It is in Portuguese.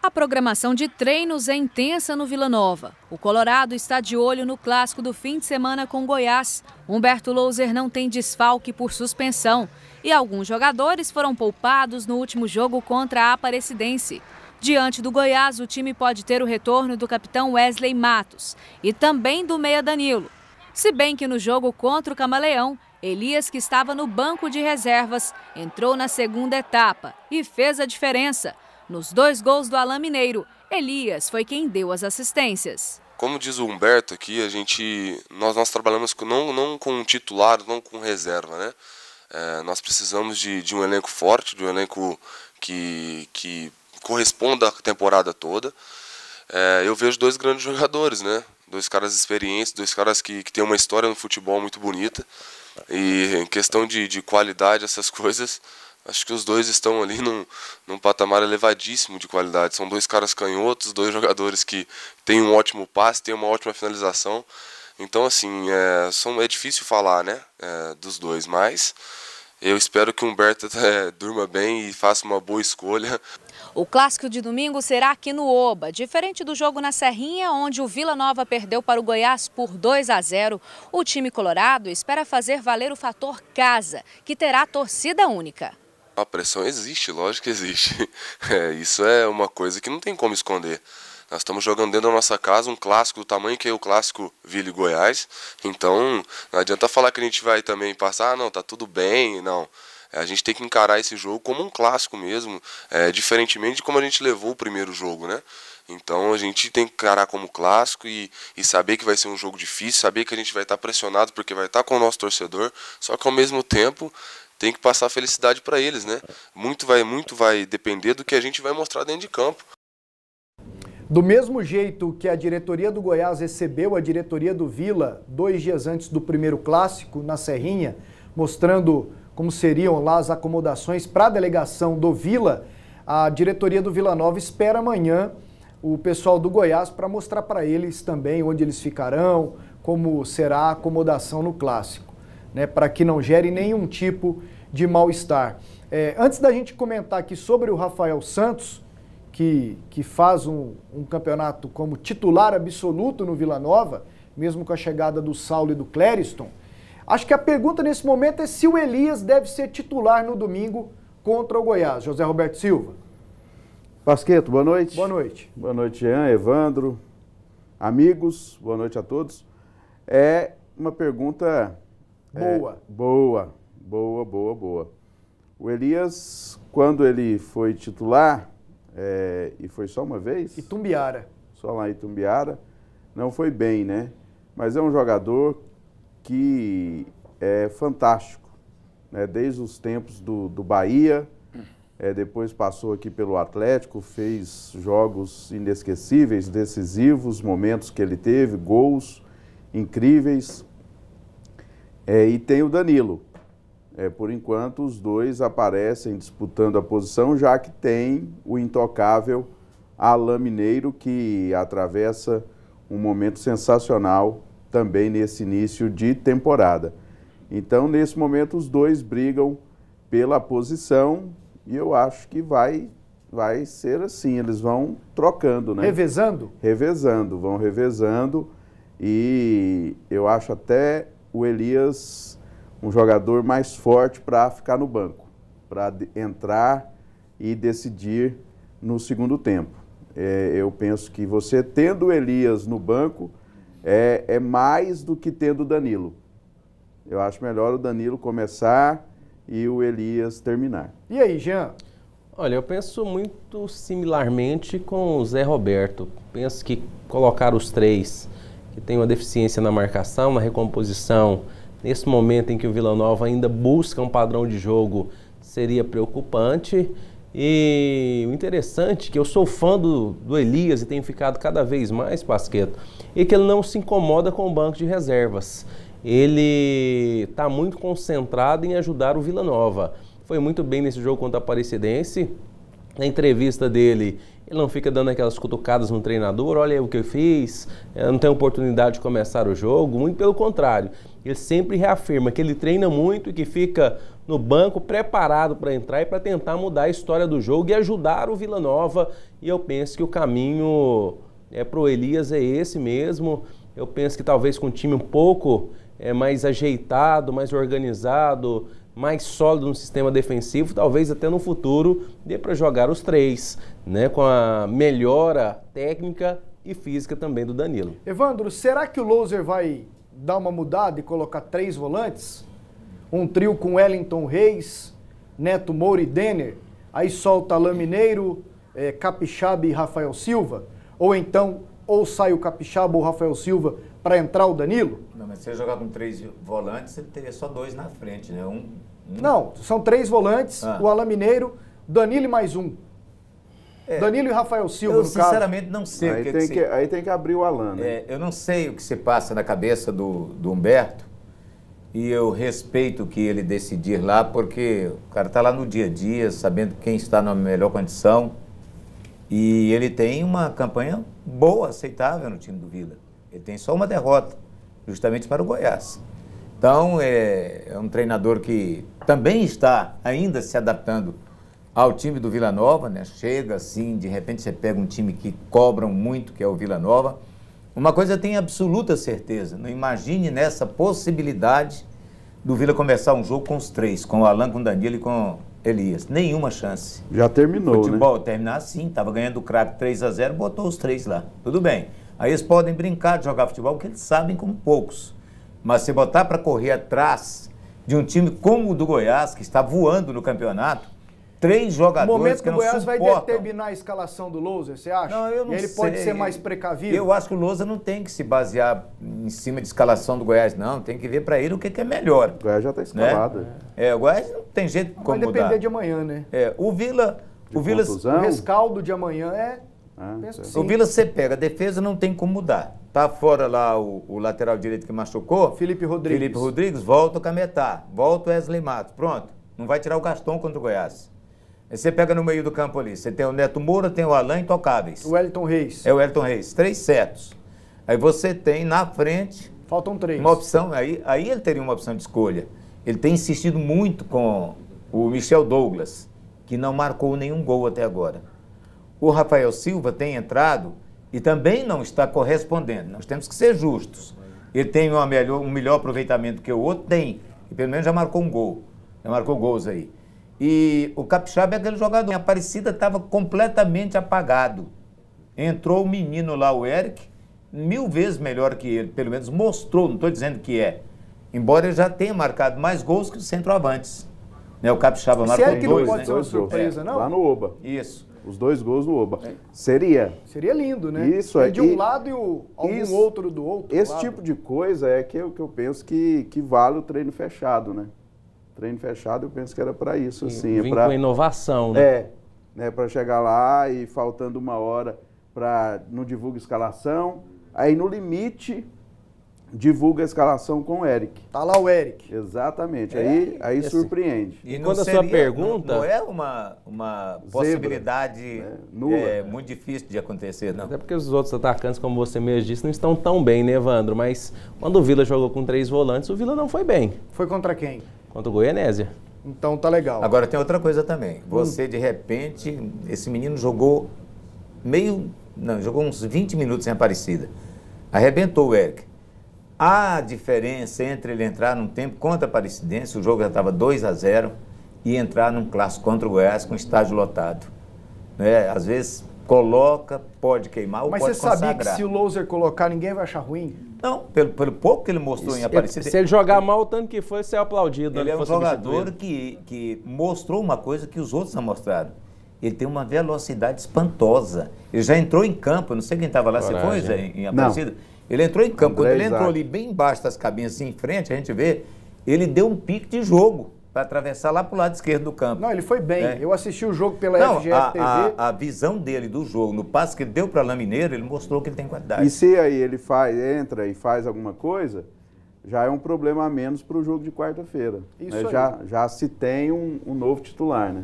A programação de treinos é intensa no Vila Nova. O Colorado está de olho no clássico do fim de semana com Goiás. Humberto Louser não tem desfalque por suspensão e alguns jogadores foram poupados no último jogo contra a Aparecidense. Diante do Goiás, o time pode ter o retorno do capitão Wesley Matos e também do meia Danilo. Se bem que no jogo contra o Camaleão, Elias, que estava no banco de reservas, entrou na segunda etapa e fez a diferença. Nos 2 gols do Alain Mineiro, Elias foi quem deu as assistências. Como diz o Humberto aqui, nós trabalhamos não com titular, não com reserva, né? Nós precisamos de um elenco forte, de um elenco que corresponda à temporada toda. Eu vejo 2 grandes jogadores, né? 2 caras experientes, 2 caras que têm uma história no futebol muito bonita. E em questão de qualidade, essas coisas, acho que os 2 estão ali num patamar elevadíssimo de qualidade. São 2 caras canhotos, 2 jogadores que têm um ótimo passe, têm uma ótima finalização. Então, assim, é difícil falar, né, dos 2, mas eu espero que o Humberto durma bem e faça uma boa escolha. O clássico de domingo será aqui no Oba. Diferente do jogo na Serrinha, onde o Vila Nova perdeu para o Goiás por 2-0, o time colorado espera fazer valer o fator casa, que terá torcida única. A pressão existe, lógico que existe. Isso é uma coisa que não tem como esconder. Nós estamos jogando dentro da nossa casa um clássico do tamanho que é o clássico Vila e Goiás. Então não adianta falar que a gente vai também passar, não, tá tudo bem, não. A gente tem que encarar esse jogo como um clássico mesmo, diferentemente de como a gente levou o primeiro jogo, né? Então a gente tem que encarar como clássico e saber que vai ser um jogo difícil, saber que a gente vai estar pressionado porque vai estar com o nosso torcedor, só que ao mesmo tempo tem que passar felicidade para eles, né? Muito vai depender do que a gente vai mostrar dentro de campo. Do mesmo jeito que a diretoria do Goiás recebeu a diretoria do Vila 2 dias antes do primeiro clássico na Serrinha, mostrando como seriam lá as acomodações para a delegação do Vila, a diretoria do Vila Nova espera amanhã o pessoal do Goiás para mostrar para eles também onde eles ficarão, como será a acomodação no clássico, né, para que não gere nenhum tipo de mal-estar. Antes da gente comentar aqui sobre o Rafael Santos, que faz um campeonato como titular absoluto no Vila Nova, mesmo com a chegada do Saulo e do Clériston, acho que a pergunta nesse momento é se o Elias deve ser titular no domingo contra o Goiás. José Roberto Silva. Pasqueto, boa noite. Boa noite. Boa noite, Jean, Evandro, amigos, boa noite a todos. É uma pergunta boa. Boa. O Elias, quando ele foi titular, e foi só uma vez? Itumbiara. Só lá em Itumbiara, não foi bem, né? Mas é um jogador que é fantástico, né? Desde os tempos do Bahia, depois passou aqui pelo Atlético, fez jogos inesquecíveis, decisivos, momentos que ele teve, gols incríveis. E tem o Danilo. Por enquanto, os 2 aparecem disputando a posição, já que tem o intocável Alain Mineiro, que atravessa um momento sensacional também nesse início de temporada. Então, nesse momento, os 2 brigam pela posição e eu acho que vai ser assim, eles vão trocando, né? Revezando? Vão revezando e eu acho até o Elias um jogador mais forte para ficar no banco, para entrar e decidir no segundo tempo. Eu penso que você tendo o Elias no banco é mais do que tendo o Danilo. Eu acho melhor o Danilo começar e o Elias terminar. E aí, Jean? Olha, eu penso muito similarmente com o Zé Roberto. Penso que colocar os 3 que têm uma deficiência na marcação, na recomposição, nesse momento em que o Vila Nova ainda busca um padrão de jogo, seria preocupante. E o interessante é que eu sou fã do Elias e tenho ficado cada vez mais, Pasqueto, é que ele não se incomoda com o banco de reservas. Ele está muito concentrado em ajudar o Vila Nova. Foi muito bem nesse jogo contra a Aparecidense. Na entrevista dele, ele não fica dando aquelas cutucadas no treinador, olha aí o que eu fiz, eu não tenho oportunidade de começar o jogo, muito pelo contrário. ele sempre reafirma que ele treina muito e que fica no banco preparado para entrar e para tentar mudar a história do jogo e ajudar o Vila Nova. E eu penso que o caminho para o Elias é esse mesmo. Eu penso que talvez com um time um pouco mais ajeitado, mais organizado, mais sólido no sistema defensivo, talvez até no futuro dê para jogar os três, né, com a melhora técnica e física também do Danilo. Evandro, será que o Louser vai dar uma mudada e colocar 3 volantes? Um trio com Wellington Reis, Neto Moura e Denner, aí solta Alain Mineiro, Capixaba e Rafael Silva? Ou então, ou sai o Capixaba ou o Rafael Silva para entrar o Danilo? Não, mas se ele jogar com 3 volantes, ele teria só 2 na frente, né? Não, são 3 volantes, o Alain Mineiro, Danilo e mais um. Danilo e Rafael Silva, eu, no caso. sinceramente, não sei Aí, o que tem que que, aí tem que abrir o Alain, né? eu não sei o que se passa na cabeça do Humberto, e eu respeito o que ele decidir lá, porque o cara está lá no dia a dia, sabendo quem está na melhor condição, e ele tem uma campanha boa, aceitável no time do Vila. Ele tem só uma derrota, justamente para o Goiás. Então, é um treinador que também está ainda se adaptando ao time do Vila Nova, né? Chega assim, de repente você pega um time que cobram muito, que é o Vila Nova. Uma coisa eu tenho absoluta certeza, não imagine nessa possibilidade do Vila começar um jogo com os 3, com o Alain, com o Danilo e com Elias. Nenhuma chance. Já terminou, Futebol, né? terminar assim, estava ganhando o craque 3-0, botou os 3 lá. Tudo bem. Aí eles podem brincar de jogar futebol, porque eles sabem como poucos. Mas se botar para correr atrás de um time como o do Goiás, que está voando no campeonato, 3 jogadores O momento que que o não Goiás vai suportam. determinar a escalação do Louser, você acha? Não, eu não e ele sei. pode ser mais precavido? Eu acho que o Louser não tem que se basear em cima de escalação do Goiás, não. Tem que ver para ele o que é melhor. O Goiás já está escalado. O Goiás não tem jeito como vai depender mudar. de amanhã, né? O Vila... O rescaldo de amanhã penso que sim. O Vila você pega, a defesa não tem como mudar. Tá fora lá o lateral direito que machucou. Felipe Rodrigues, volta o Cametá, volta o Wesley Matos. Pronto, não vai tirar o Gaston contra o Goiás. Aí você pega no meio do campo ali, você tem o Neto Moura, tem o Alain, intocáveis. O Wellington Reis. É o Wellington Reis, 3 certos. Aí você tem na frente... Faltam 3. Uma opção, aí ele teria uma opção de escolha. Ele tem insistido muito com o Michel Douglas, que não marcou nenhum gol até agora. O Rafael Silva tem entrado e também não está correspondendo. Nós temos que ser justos. Ele tem um melhor aproveitamento que o outro, tem. E pelo menos já marcou um gol. Já marcou gols aí. E o Capixaba é aquele jogador. A Aparecida estava completamente apagado. Entrou o menino lá, o Eric, 1000 vezes melhor que ele. Pelo menos mostrou, não estou dizendo que é. Embora ele já tenha marcado mais gols que os centroavantes. O Capixaba marcou 2, não pode ser uma surpresa, não? Lá no Oba. Isso. Os 2 gols no Oba. Seria lindo, né? Isso é. De um lado e algum outro do outro. Esse tipo de coisa é que eu penso que vale o treino fechado, né? Treino fechado eu penso que era para isso, assim. Vim com inovação, né? Para chegar lá e faltando 1 hora não divulga escalação. Aí no limite divulga a escalação com o Eric. Tá lá o Eric. Exatamente. Aí surpreende. E quando a sua pergunta... Não é uma possibilidade muito difícil de acontecer, não. Até porque os outros atacantes, como você mesmo disse, não estão tão bem, né, Evandro? Mas quando o Vila jogou com 3 volantes, o Vila não foi bem. Foi contra quem? Contra o Goianésia. Então tá legal. Agora tem outra coisa também. Você, de repente, esse menino jogou jogou uns 20 minutos sem Aparecida. Arrebentou o Eric. A diferença entre ele entrar num tempo contra a Aparecidense, o jogo já estava 2-0, e entrar num clássico contra o Goiás com estádio lotado. Às vezes coloca, pode queimar ou pode consagrar. Mas você sabia que se o Louser colocar, ninguém vai achar ruim? Não, pelo pouco que ele mostrou em Aparecida... Se ele jogar mal o tanto que foi, ser aplaudido. Ele é um jogador que mostrou uma coisa que os outros não mostraram. Ele tem uma velocidade espantosa. Ele já entrou em campo, não sei quem estava lá, você foi, Zé, em Aparecida? Não. Ele entrou em campo, quando ele entrou ali bem embaixo das cabines, assim, em frente, a gente vê, ele deu um pique de jogo para atravessar lá para o lado esquerdo do campo. Não, ele foi bem. Eu assisti o jogo pela FGF TV. A visão dele do jogo, no passe que ele deu para Alain Mineiro, ele mostrou que ele tem qualidade. E se aí ele entra e faz alguma coisa, já é um problema a menos para o jogo de quarta-feira. Isso aí. Já se tem um novo titular, né?